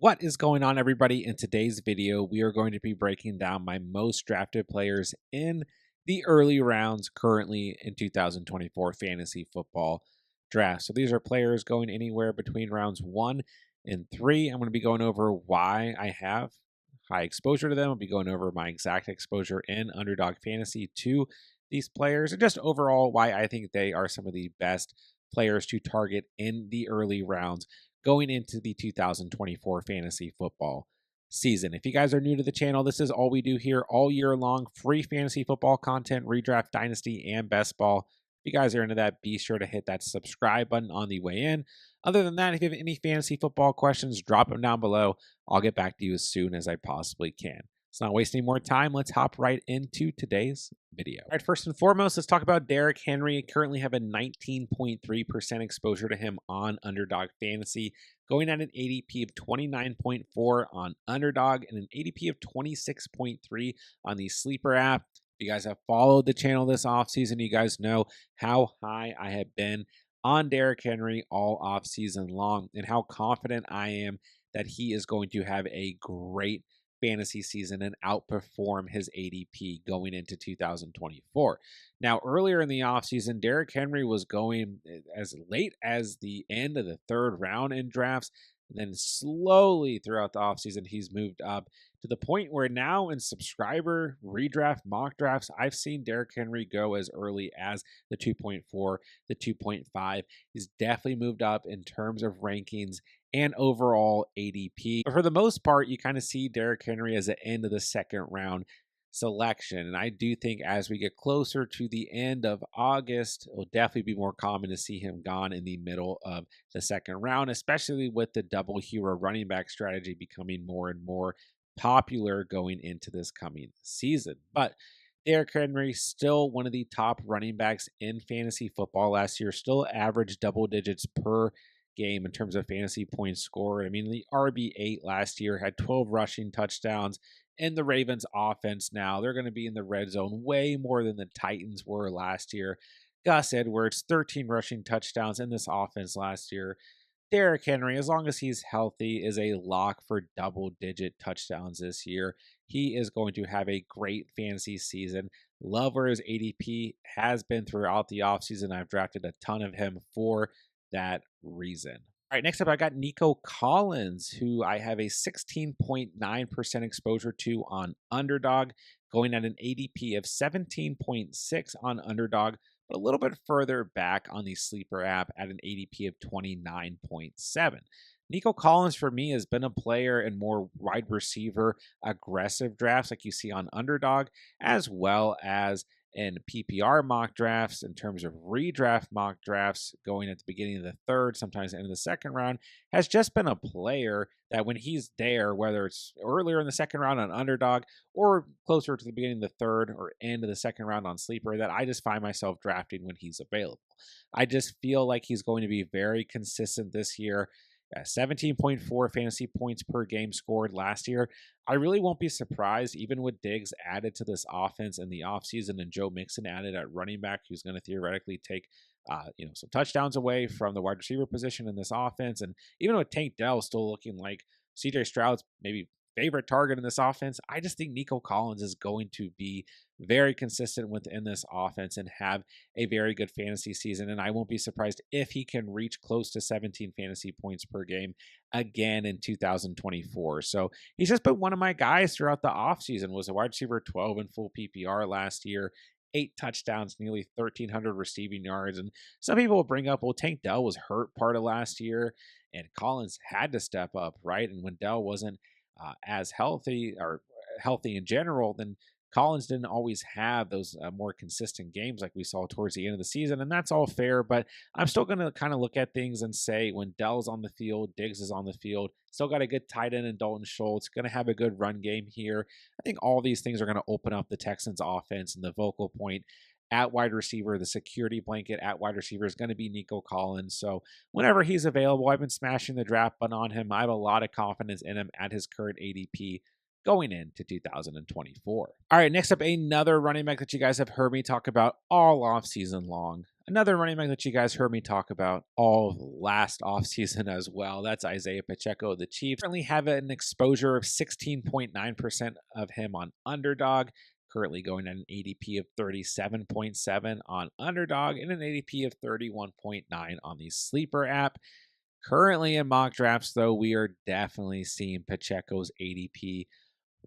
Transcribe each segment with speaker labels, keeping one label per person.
Speaker 1: What is going on, everybody? In today's video, we are going to be breaking down my most drafted players in the early rounds currently in 2024 fantasy football draft. So these are players going anywhere between rounds 1 and 3. I'm going to be going over why I have high exposure to them. I'll be going over my exact exposure in Underdog Fantasy to these players, and just overall why I think they are some of the best players to target in the early rounds going into the 2024 fantasy football season. If you guys are new to the channel, this is all we do here all year long: free fantasy football content, redraft, dynasty, and best ball. If you guys are into that, be sure to hit that subscribe button on the way in. Other than that, if you have any fantasy football questions, drop them down below. I'll get back to you as soon as I possibly can. Let's not waste any more time. Let's hop right into today's video. All right, first and foremost, let's talk about Derrick Henry. I currently have a 19.3% exposure to him on Underdog Fantasy, going at an ADP of 29.4 on Underdog and an ADP of 26.3 on the Sleeper app. If you guys have followed the channel this offseason, you guys know how high I have been on Derrick Henry all offseason long and how confident I am that he is going to have a great fantasy season and outperform his ADP going into 2024. Now, earlier in the offseason, Derrick Henry was going as late as the end of the third round in drafts. And then slowly throughout the offseason, he's moved up to the point where now in subscriber redraft mock drafts, I've seen Derrick Henry go as early as the 2.4, the 2.5. He's definitely moved up in terms of rankings and overall ADP. But for the most part, you kind of see Derrick Henry as the end of the second round selection. And I do think as we get closer to the end of August, it will definitely be more common to see him gone in the middle of the second round, especially with the double hero running back strategy becoming more and more popular going into this coming season. But Derrick Henry, still one of the top running backs in fantasy football last year, still averaged double digits per game in terms of fantasy points scored. I mean, the RB8 last year had 12 rushing touchdowns. In the Ravens offense now, they're going to be in the red zone way more than the Titans were last year. Gus Edwards, 13 rushing touchdowns in this offense last year. Derrick Henry, as long as he's healthy, is a lock for double-digit touchdowns this year. He is going to have a great fantasy season. Love where his ADP has been throughout the offseason. I've drafted a ton of him for that reason. All right, next up, I got Nico Collins, who I have a 16.9% exposure to on Underdog, going at an ADP of 17.6 on Underdog, but a little bit further back on the Sleeper app at an ADP of 29.7. Nico Collins, for me, has been a player in more wide receiver aggressive drafts like you see on Underdog, as well as in PPR mock drafts, in terms of redraft mock drafts going at the beginning of the third, sometimes end of the second round, has just been a player that when he's there, whether it's earlier in the second round on Underdog or closer to the beginning of the third or end of the second round on Sleeper, that I just find myself drafting when he's available. I just feel like he's going to be very consistent this year. 17.4 fantasy points per game scored last year. I really won't be surprised, even with Diggs added to this offense in the offseason and Joe Mixon added at running back, who's going to theoretically take some touchdowns away from the wide receiver position in this offense. And even with Tank Dell still looking like CJ Stroud's maybe favorite target in this offense, I just think Nico Collins is going to be very consistent within this offense and have a very good fantasy season. And I won't be surprised if he can reach close to 17 fantasy points per game again in 2024. So he's just been one of my guys throughout the offseason. Was a wide receiver 12 in full PPR last year. 8 touchdowns, nearly 1,300 receiving yards. And some people will bring up, well, Tank Dell was hurt part of last year, and Collins had to step up, right? And when Dell wasn't as healthy or healthy in general, then Collins didn't always have those more consistent games like we saw towards the end of the season, and that's all fair. But I'm still going to kind of look at things and say when Dell's on the field, Diggs is on the field, still got a good tight end in Dalton Schultz, going to have a good run game here. I think all these things are going to open up the Texans' offense, and the vocal point at wide receiver, the security blanket at wide receiver is going to be Nico Collins. So whenever he's available, I've been smashing the draft button on him. I have a lot of confidence in him at his current ADP going into 2024. All right, next up, another running back that you guys have heard me talk about all off season long. Another running back that you guys heard me talk about all last offseason as well. That's Isaiah Pacheco. The Chiefs currently have an exposure of 16.9% of him on Underdog, currently going at an ADP of 37.7 on Underdog and an ADP of 31.9 on the Sleeper app. Currently in mock drafts, though, we are definitely seeing Pacheco's ADP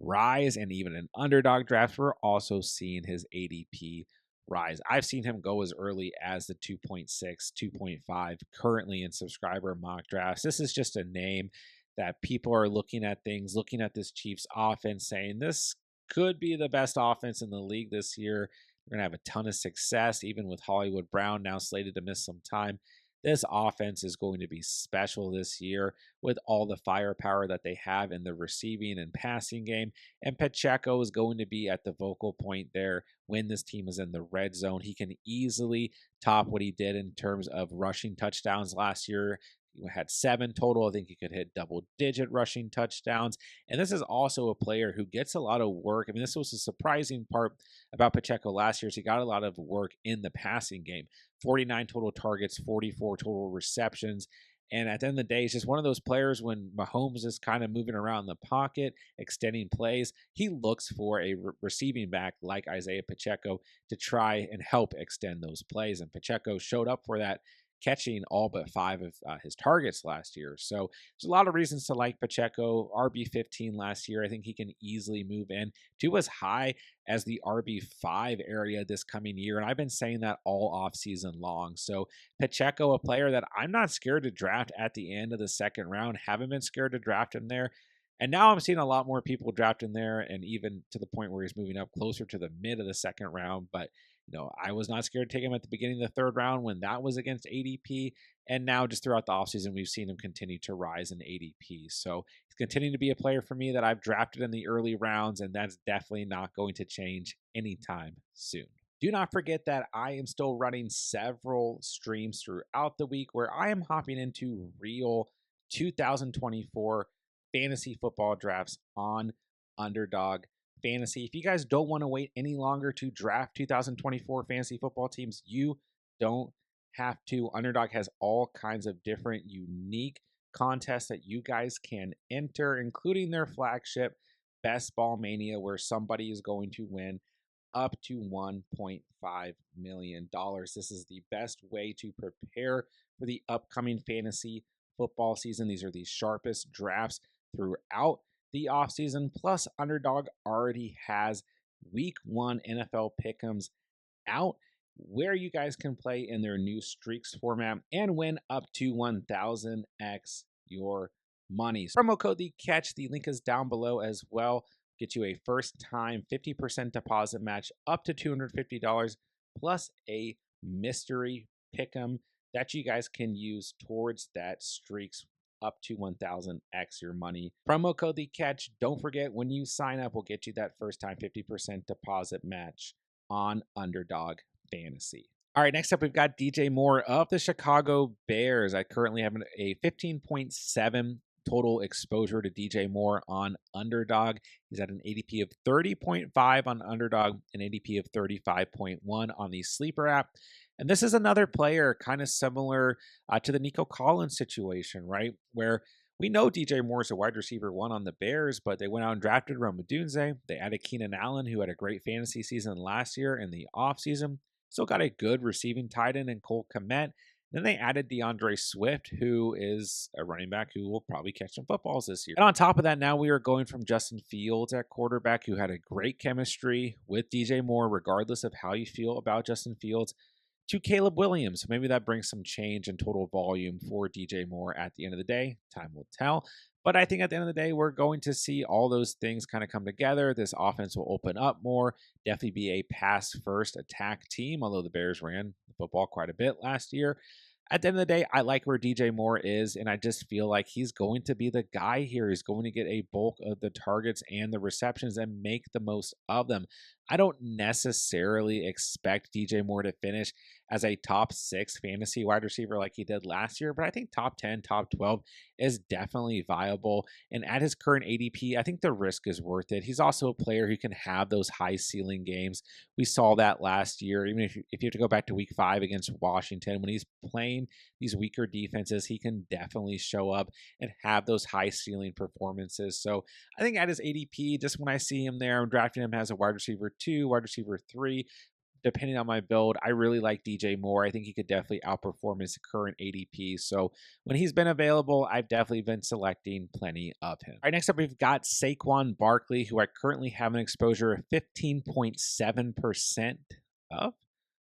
Speaker 1: rise, and even in Underdog drafts, we're also seeing his ADP rise. I've seen him go as early as the 2.6, 2.5 currently in subscriber mock drafts. This is just a name that people are looking at things, looking at this Chiefs offense, saying this could be the best offense in the league this year. They're going to have a ton of success, even with Hollywood Brown now slated to miss some time. This offense is going to be special this year with all the firepower that they have in the receiving and passing game. And Pacheco is going to be at the vocal point there when this team is in the red zone. He can easily top what he did in terms of rushing touchdowns last year. He had 7 total. I think he could hit double-digit rushing touchdowns. And this is also a player who gets a lot of work. I mean, this was a surprising part about Pacheco last year is he got a lot of work in the passing game. 49 total targets, 44 total receptions. And at the end of the day, it's just one of those players when Mahomes is kind of moving around the pocket, extending plays, he looks for a receiving back like Isaiah Pacheco to try and help extend those plays. And Pacheco showed up for that, catching all but 5 of his targets last year. So there's a lot of reasons to like Pacheco. RB15 last year, I think he can easily move in to as high as the RB5 area this coming year. And I've been saying that all offseason long. So Pacheco, a player that I'm not scared to draft at the end of the second round, haven't been scared to draft him there. And now I'm seeing a lot more people draft in there, and even to the point where he's moving up closer to the mid of the second round. But I was not scared to take him at the beginning of the third round when that was against ADP. And now just throughout the offseason, we've seen him continue to rise in ADP. So he's continuing to be a player for me that I've drafted in the early rounds, and that's definitely not going to change anytime soon. Do not forget that I am still running several streams throughout the week where I am hopping into real 2024 fantasy football drafts on Underdog Fantasy. If you guys don't want to wait any longer to draft 2024 fantasy football teams, you don't have to. Underdog has all kinds of different unique contests that you guys can enter, including their flagship Best Ball Mania, where somebody is going to win up to $1.5 million. This is the best way to prepare for the upcoming fantasy football season. These are the sharpest drafts throughout the offseason. Plus, Underdog already has week 1 NFL pick'ems out where you guys can play in their new streaks format and win up to 1,000x your money. Promo code the catch, the link is down below as well. Get you a first time 50% deposit match up to $250 plus a mystery pick'em that you guys can use towards that streaks up to 1,000x your money. Promo code the catch. Don't forget, when you sign up, we'll get you that first time 50% deposit match on Underdog Fantasy. All right, next up, we've got DJ Moore of the Chicago Bears. I currently have a 15.7 total exposure to DJ Moore on Underdog. He's at an ADP of 30.5 on Underdog, an ADP of 35.1 on the Sleeper app. And this is another player kind of similar to the Nico Collins situation, right? Where we know DJ Moore is a wide receiver 1 on the Bears, but they went out and drafted Rome Odunze. They added Keenan Allen, who had a great fantasy season last year in the offseason. Still got a good receiving tight end in Cole Kmet. Then they added DeAndre Swift, who is a running back who will probably catch some footballs this year. And on top of that, now we are going from Justin Fields at quarterback, who had a great chemistry with DJ Moore, regardless of how you feel about Justin Fields, to Caleb Williams. Maybe that brings some change in total volume for DJ Moore at the end of the day. Time will tell. But I think at the end of the day, we're going to see all those things kind of come together. This offense will open up more, definitely be a pass-first attack team, although the Bears ran the football quite a bit last year. At the end of the day, I like where DJ Moore is, and I just feel like he's going to be the guy here. He's going to get a bulk of the targets and the receptions and make the most of them. I don't necessarily expect DJ Moore to finish as a top 6 fantasy wide receiver like he did last year, but I think top 10, top 12 is definitely viable. And at his current ADP, I think the risk is worth it. He's also a player who can have those high ceiling games. We saw that last year. Even if you have to go back to week 5 against Washington, when he's playing these weaker defenses, he can definitely show up and have those high ceiling performances. So I think at his ADP, just when I see him there, I'm drafting him as a wide receiver 2, wide receiver 3, depending on my build. I really like DJ Moore. I think he could definitely outperform his current ADP. So when he's been available, I've definitely been selecting plenty of him. All right, next up, we've got Saquon Barkley, who I currently have an exposure of 15.7% of.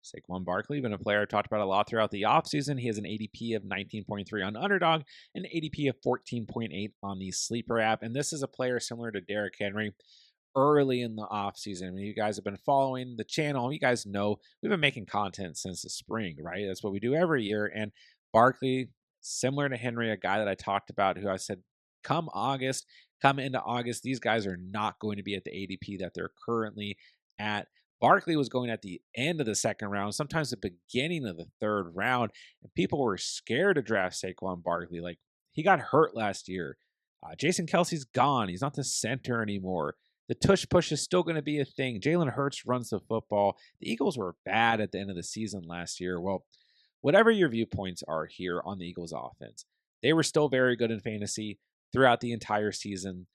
Speaker 1: Saquon Barkley, been a player I talked about a lot throughout the offseason. He has an ADP of 19.3 on Underdog, and an ADP of 14.8 on the Sleeper app. And this is a player similar to Derrick Henry early in the offseason. I mean, you guys have been following the channel. You guys know we've been making content since the spring, right? That's what we do every year. And Barkley, similar to Henry, a guy that I talked about who I said, come into August, these guys are not going to be at the ADP that they're currently at. Barkley was going at the end of the second round, sometimes the beginning of the third round, and people were scared to draft Saquon Barkley. Like, he got hurt last year. Jason Kelsey's gone. He's not the center anymore. The tush push is still going to be a thing. Jalen Hurts runs the football. The Eagles were bad at the end of the season last year. Well, whatever your viewpoints are here on the Eagles offense, they were still very good in fantasy throughout the entire season.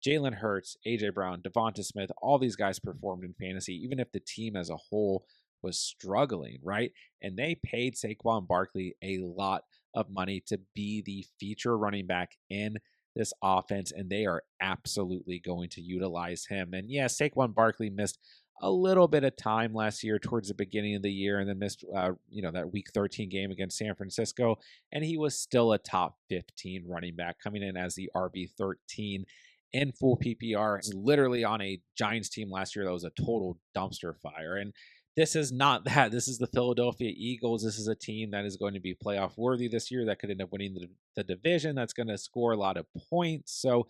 Speaker 1: Jalen Hurts, AJ Brown, Devonta Smith, all these guys performed in fantasy, even if the team as a whole was struggling, right? And they paid Saquon Barkley a lot of money to be the feature running back in this offense, and they are absolutely going to utilize him. And yes, Saquon Barkley missed a little bit of time last year towards the beginning of the year, and then missed, that Week 13 game against San Francisco, and he was still a top 15 running back coming in as the RB 13 in full PPR. He's literally on a Giants team last year that was a total dumpster fire, and this is not that. This is the Philadelphia Eagles. This is a team that is going to be playoff worthy this year, that could end up winning the division, that's going to score a lot of points. So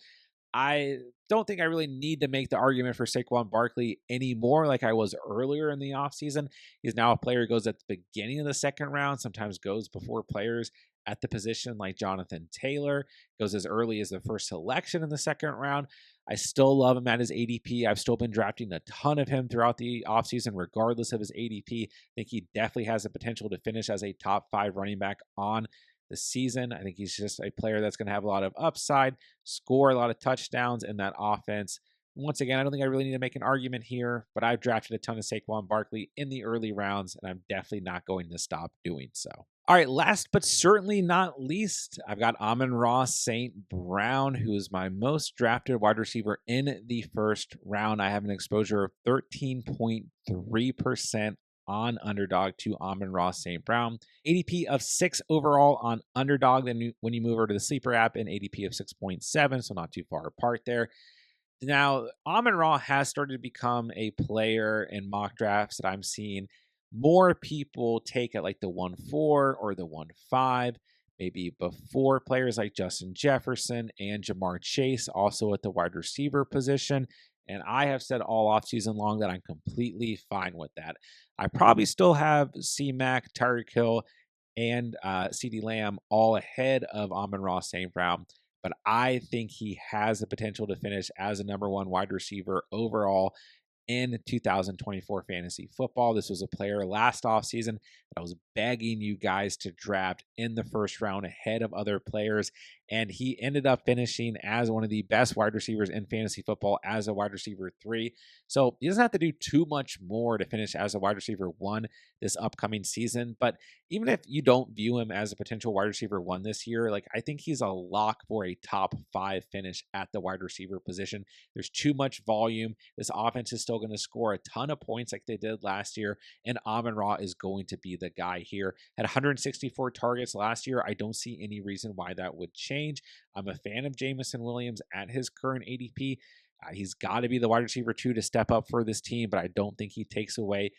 Speaker 1: I don't think I really need to make the argument for Saquon Barkley anymore like I was earlier in the offseason. He's now a player who goes at the beginning of the second round, sometimes goes before players at the position like Jonathan Taylor, goes as early as the first selection in the second round. I still love him at his ADP. I've still been drafting a ton of him throughout the offseason, regardless of his ADP. I think he definitely has the potential to finish as a top 5 running back on the season. I think he's just a player that's going to have a lot of upside, score a lot of touchdowns in that offense. Once again, I don't think I really need to make an argument here, but I've drafted a ton of Saquon Barkley in the early rounds, and I'm definitely not going to stop doing so. All right, last but certainly not least, I've got Amon-Ra St. Brown, who is my most drafted wide receiver in the first round. I have an exposure of 13.3% on Underdog to Amon-Ra St. Brown. ADP of 6 overall on Underdog. Then when you move over to the Sleeper app, an ADP of 6.7, so not too far apart there. Now, Amon-Ra has started to become a player in mock drafts that I'm seeing more people take at like the 1-4 or the 1-5, maybe before players like Justin Jefferson and Jamar Chase, also at the wide receiver position. And I have said all offseason long that I'm completely fine with that. I probably still have C-Mac, Tyreek Hill, and CeeDee Lamb all ahead of Amon-Ra St. Brown, but I think he has the potential to finish as a number 1 wide receiver overall in 2024 fantasy football. This was a player last offseason that I was begging you guys to draft in the first round ahead of other players, and he ended up finishing as one of the best wide receivers in fantasy football as a wide receiver 3. So he doesn't have to do too much more to finish as a wide receiver 1 this upcoming season. But even if you don't view him as a potential wide receiver 1 this year, like, I think he's a lock for a top 5 finish at the wide receiver position. There's too much volume. This offense is still going to score a ton of points like they did last year, and Amon-Ra is going to be the guy here. Had 164 targets last year. I don't see any reason why that would change. I'm a fan of Jameson Williams at his current ADP. He's got to be the wide receiver 2 to step up for this team, but I don't think he takes away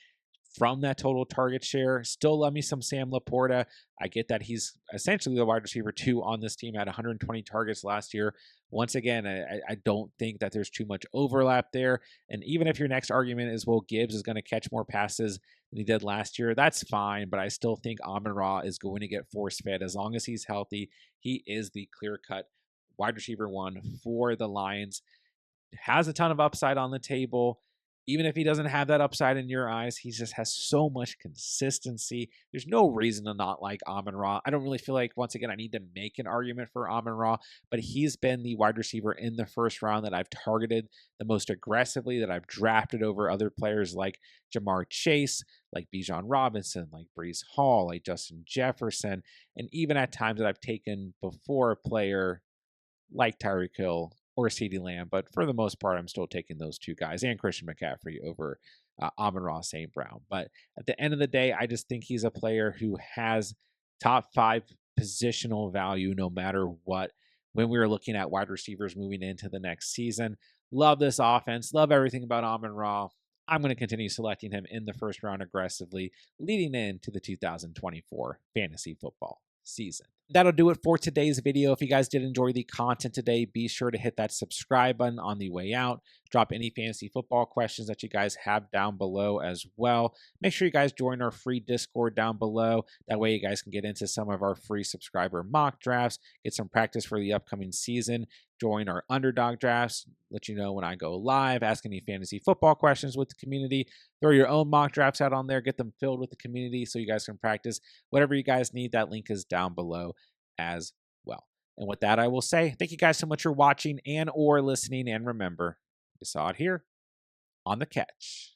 Speaker 1: from that total target share. Still love me some Sam Laporta. I get that he's essentially the wide receiver 2 on this team at 120 targets last year. Once again, I don't think that there's too much overlap there. And even if your next argument is, well, Gibbs is going to catch more passes than he did last year, that's fine. But I still think Amon-Ra is going to get force fed as long as he's healthy. He is the clear cut wide receiver 1 for the Lions. Has a ton of upside on the table. Even if he doesn't have that upside in your eyes, he just has so much consistency. There's no reason to not like Amon-Ra. I don't really feel like, once again, I need to make an argument for Amon-Ra, but he's been the wide receiver in the first round that I've targeted the most aggressively, that I've drafted over other players like Jamar Chase, like Bijan Robinson, like Brees Hall, like Justin Jefferson, and even at times that I've taken before a player like Tyreek Hill or CeeDee Lamb, but for the most part, I'm still taking those two guys and Christian McCaffrey over Amon-Ra St. Brown. But at the end of the day, I just think he's a player who has top 5 positional value no matter what. When we were looking at wide receivers moving into the next season, love this offense, love everything about Amon-Ra. I'm going to continue selecting him in the first round aggressively, leading into the 2024 fantasy football season. That'll do it for today's video. If you guys did enjoy the content today, be sure to hit that subscribe button on the way out. Drop any fantasy football questions that you guys have down below as well. Make sure you guys join our free Discord down below. That way you guys can get into some of our free subscriber mock drafts, get some practice for the upcoming season, join our Underdog drafts, let you know when I go live, ask any fantasy football questions with the community, throw your own mock drafts out on there, get them filled with the community so you guys can practice. Whatever you guys need, that link is down below as well. And with that, I will say thank you guys so much for watching and or listening. And remember, you saw it here on The Catch.